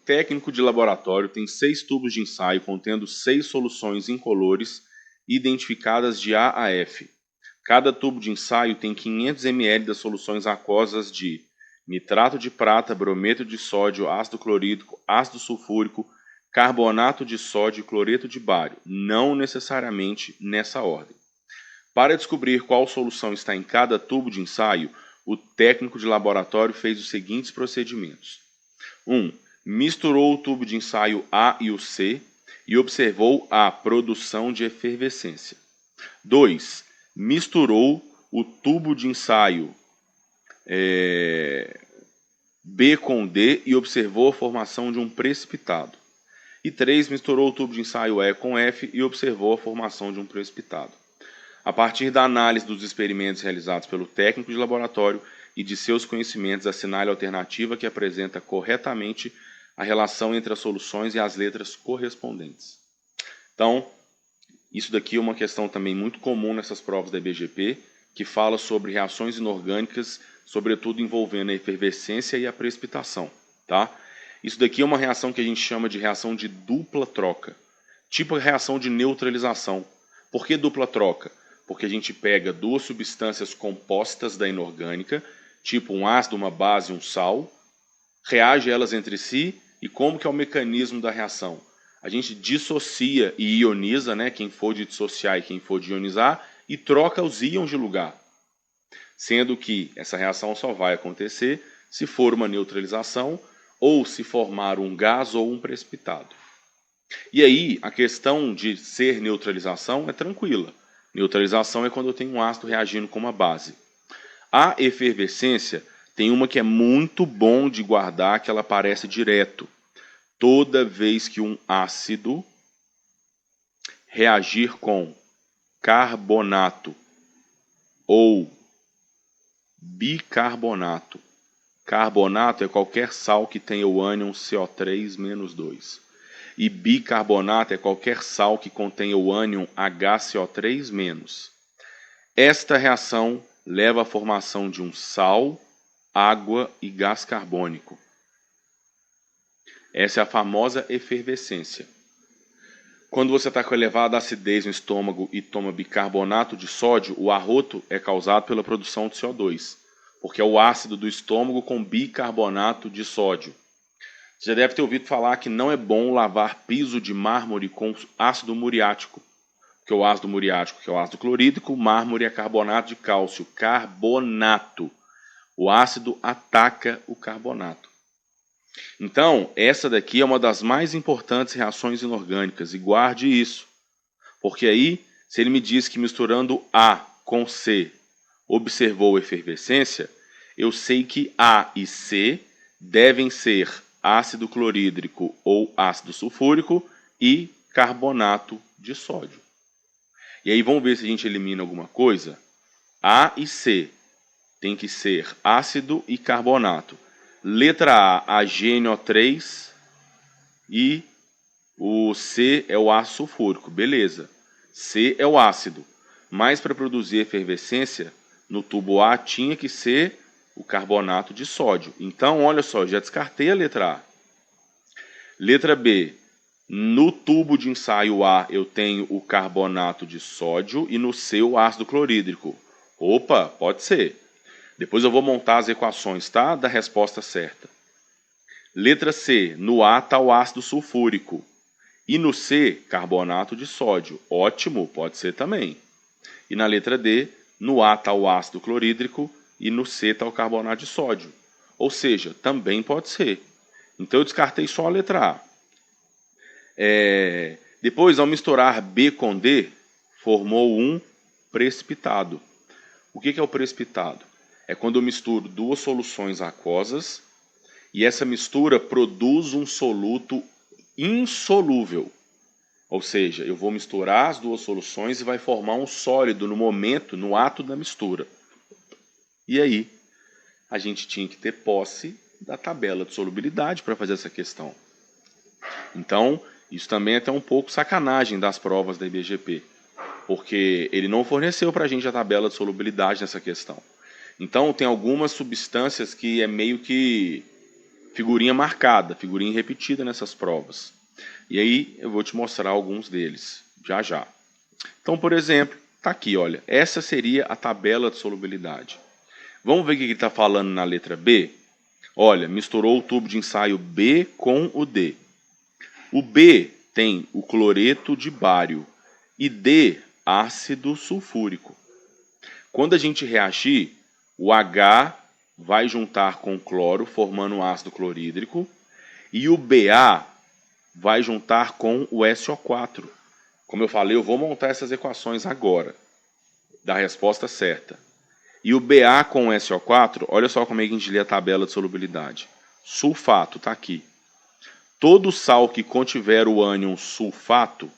técnico de laboratório tem 6 tubos de ensaio contendo 6 soluções incolores identificadas de A a F. Cada tubo de ensaio tem 500 ml das soluções aquosas de nitrato de prata, brometo de sódio, ácido clorídrico, ácido sulfúrico, carbonato de sódio e cloreto de bário, não necessariamente nessa ordem. Para descobrir qual solução está em cada tubo de ensaio, o técnico de laboratório fez os seguintes procedimentos. 1. Misturou o tubo de ensaio A e o C e observou a produção de efervescência. 2. Misturou o tubo de ensaio B com D e observou a formação de um precipitado. E 3. Misturou o tubo de ensaio E com F e observou a formação de um precipitado. A partir da análise dos experimentos realizados pelo técnico de laboratório e de seus conhecimentos, assinale a alternativa que apresenta corretamente a relação entre as soluções e as letras correspondentes. Então, isso daqui é uma questão também muito comum nessas provas da IBGP, que fala sobre reações inorgânicas, sobretudo envolvendo a efervescência e a precipitação. Tá? Isso daqui é uma reação que a gente chama de reação de dupla troca, tipo a reação de neutralização. Por que dupla troca? Porque a gente pega duas substâncias compostas da inorgânica, tipo um ácido, uma base e um sal, reage elas entre si, e como que é o mecanismo da reação? A gente dissocia e ioniza, né, quem for de dissociar e quem for de ionizar, e troca os íons de lugar. Sendo que essa reação só vai acontecer se for uma neutralização ou se formar um gás ou um precipitado. E aí, a questão de ser neutralização é tranquila. Neutralização é quando eu tenho um ácido reagindo com uma base. A efervescência tem uma que é muito bom de guardar, que ela aparece direto. Toda vez que um ácido reagir com carbonato ou bicarbonato. Carbonato é qualquer sal que tenha o ânion CO3-2. E bicarbonato é qualquer sal que contenha o ânion HCO3-. Esta reação leva à formação de um sal, água e gás carbônico. Essa é a famosa efervescência. Quando você está com elevada acidez no estômago e toma bicarbonato de sódio, o arroto é causado pela produção de CO2, porque é o ácido do estômago com bicarbonato de sódio. Você já deve ter ouvido falar que não é bom lavar piso de mármore com ácido muriático, porque o ácido muriático, que é o ácido clorídrico, o mármore é carbonato de cálcio, carbonato. O ácido ataca o carbonato. Então, essa daqui é uma das mais importantes reações inorgânicas, e guarde isso. Porque aí, se ele me diz que misturando A com C observou efervescência, eu sei que A e C devem ser ácido clorídrico ou ácido sulfúrico e carbonato de sódio. E aí vamos ver se a gente elimina alguma coisa. A e C tem que ser ácido e carbonato. Letra A, HNO3 e o C é o ácido sulfúrico, beleza. C é o ácido, mas para produzir efervescência, no tubo A tinha que ser o carbonato de sódio. Então, olha só, já descartei a letra A. Letra B, no tubo de ensaio A eu tenho o carbonato de sódio e no C o ácido clorídrico. Opa, pode ser. Depois eu vou montar as equações, tá? Da resposta certa. Letra C, no A está o ácido sulfúrico. E no C, carbonato de sódio. Ótimo, pode ser também. E na letra D, no A está o ácido clorídrico e no C está o carbonato de sódio. Ou seja, também pode ser. Então eu descartei só a letra A. Depois, ao misturar B com D, formou um precipitado. O que é o precipitado? É quando eu misturo duas soluções aquosas e essa mistura produz um soluto insolúvel. Ou seja, eu vou misturar as duas soluções e vai formar um sólido no momento, no ato da mistura. E aí, a gente tinha que ter posse da tabela de solubilidade para fazer essa questão. Então, isso também é até um pouco sacanagem das provas da IBGP, porque ele não forneceu para a gente a tabela de solubilidade nessa questão. Então, tem algumas substâncias que é meio que figurinha marcada, figurinha repetida nessas provas. E aí eu vou te mostrar alguns deles, já já. Então, por exemplo, tá aqui, olha, essa seria a tabela de solubilidade. Vamos ver o que ele está falando na letra B? Olha, misturou o tubo de ensaio B com o D. O B tem o cloreto de bário e D, ácido sulfúrico. Quando a gente reagir, o H vai juntar com o cloro, formando um ácido clorídrico, e o Ba vai juntar com o SO4. Como eu falei, eu vou montar essas equações agora, da resposta certa. E o Ba com o SO4, olha só como é que a gente lê a tabela de solubilidade. Sulfato, está aqui. Todo sal que contiver o ânion sulfato,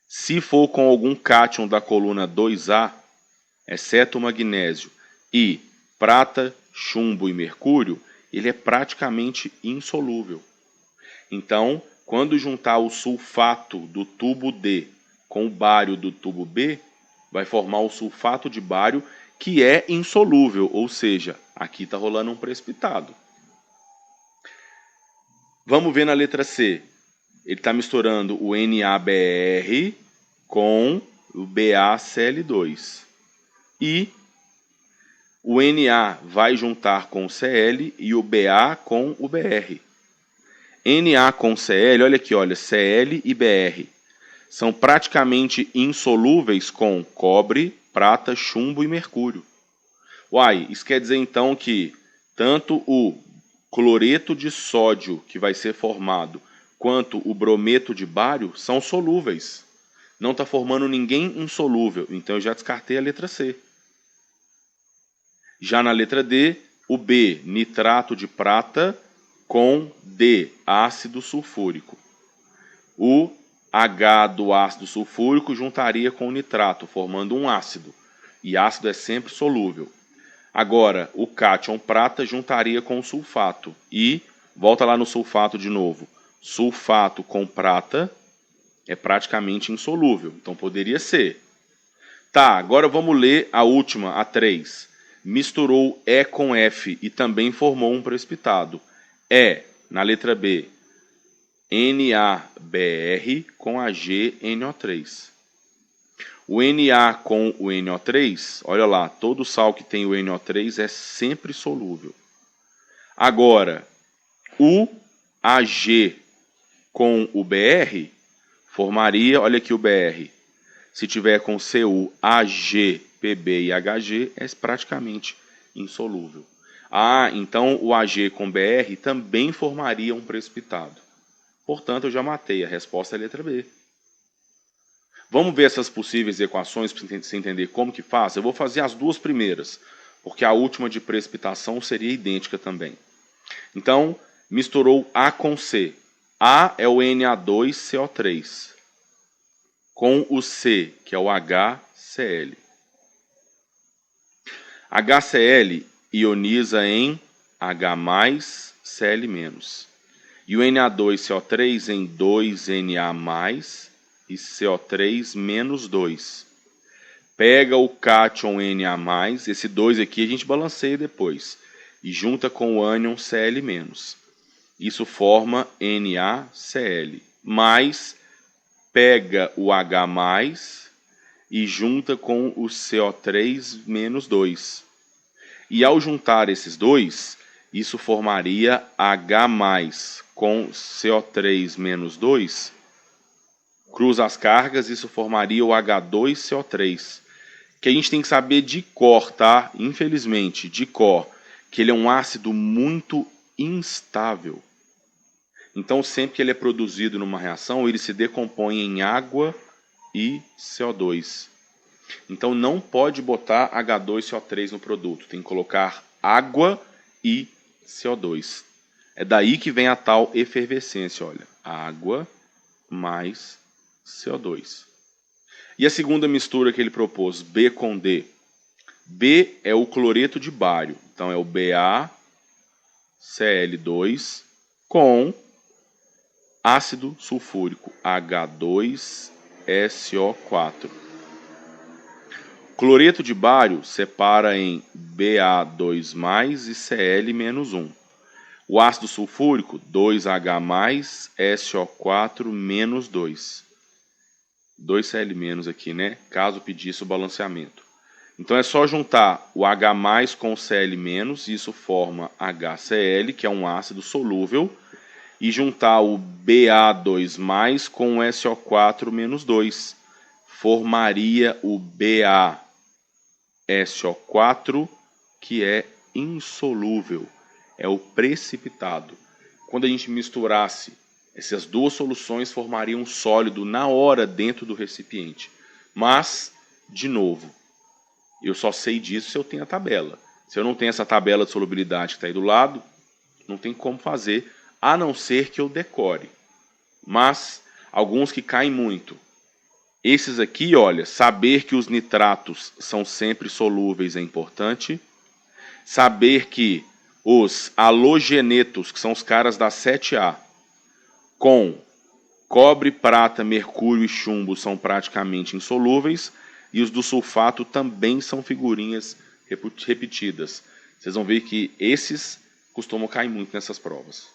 se for com algum cátion da coluna 2A, exceto o magnésio, e prata, chumbo e mercúrio, ele é praticamente insolúvel. Então, quando juntar o sulfato do tubo D com o bário do tubo B, vai formar o sulfato de bário, que é insolúvel, ou seja, aqui está rolando um precipitado. Vamos ver na letra C. Ele está misturando o NaBr com o BaCl2. E o Na vai juntar com o Cl e o Ba com o Br. Na com Cl, olha aqui, olha, Cl e Br. São praticamente insolúveis com cobre, prata, chumbo e mercúrio. Uai, isso quer dizer então que tanto o cloreto de sódio que vai ser formado quanto o brometo de bário são solúveis. Não está formando ninguém insolúvel, então eu já descartei a letra C. Já na letra D, o B, nitrato de prata com D, ácido sulfúrico. O H do ácido sulfúrico juntaria com o nitrato, formando um ácido. E ácido é sempre solúvel. Agora, o cátion prata juntaria com o sulfato. E, volta lá no sulfato de novo. Sulfato com prata é praticamente insolúvel. Então, poderia ser. Tá, agora vamos ler a última, a 3. Misturou E com F e também formou um precipitado. E, na letra B, NaBr com AgNO3. O Na com o NO3, olha lá, todo sal que tem o NO3 é sempre solúvel. Agora, o Ag com o Br formaria, olha aqui o Br, se tiver com Cu, Ag, Pb e Hg, é praticamente insolúvel. Ah, então o Ag com Br também formaria um precipitado. Portanto, eu já matei, a resposta é a letra B. Vamos ver essas possíveis equações para você entender como que faz? Eu vou fazer as duas primeiras, porque a última de precipitação seria idêntica também. Então, misturou A com C. A é o Na2CO3, com o C, que é o HCl. HCl ioniza em H+, Cl-. E o Na2CO3 em 2Na+, e CO3 menos 2. Pega o cátion Na+, esse 2 aqui a gente balanceia depois, e junta com o ânion Cl-. Isso forma NaCl. Mais pega o H+, e junta com o CO3 menos 2. E ao juntar esses dois, isso formaria H+, com CO3 menos 2, cruza as cargas, isso formaria o H2CO3, que a gente tem que saber de cor, tá? Infelizmente, de cor, que ele é um ácido muito instável. Então, sempre que ele é produzido numa reação, ele se decompõe em água e CO2. Então, não pode botar H2CO3 no produto, tem que colocar água e CO2. É daí que vem a tal efervescência, olha, água mais CO2. E a segunda mistura que ele propôs, B com D. B é o cloreto de bário, então é o BaCl2 com ácido sulfúrico, H2SO4. Cloreto de bário separa em Ba2+ e Cl-1. O ácido sulfúrico, 2H+, SO4 menos 2. 2Cl- aqui, né? Caso pedisse o balanceamento. Então é só juntar o H+ com o Cl-, e isso forma HCl, que é um ácido solúvel, e juntar o Ba2+ com o SO4 menos 2. Formaria o BaSO4, que é insolúvel, é o precipitado. Quando a gente misturasse essas duas soluções, formaria um sólido na hora dentro do recipiente. Mas, de novo, eu só sei disso se eu tenho a tabela. Se eu não tenho essa tabela de solubilidade que está aí do lado, não tem como fazer, a não ser que eu decore. Mas, alguns que caem muito. Esses aqui, olha, saber que os nitratos são sempre solúveis é importante. Saber que os halogenetos, que são os caras da 7A, com cobre, prata, mercúrio e chumbo são praticamente insolúveis. E os do sulfato também são figurinhas repetidas. Vocês vão ver que esses costumam cair muito nessas provas.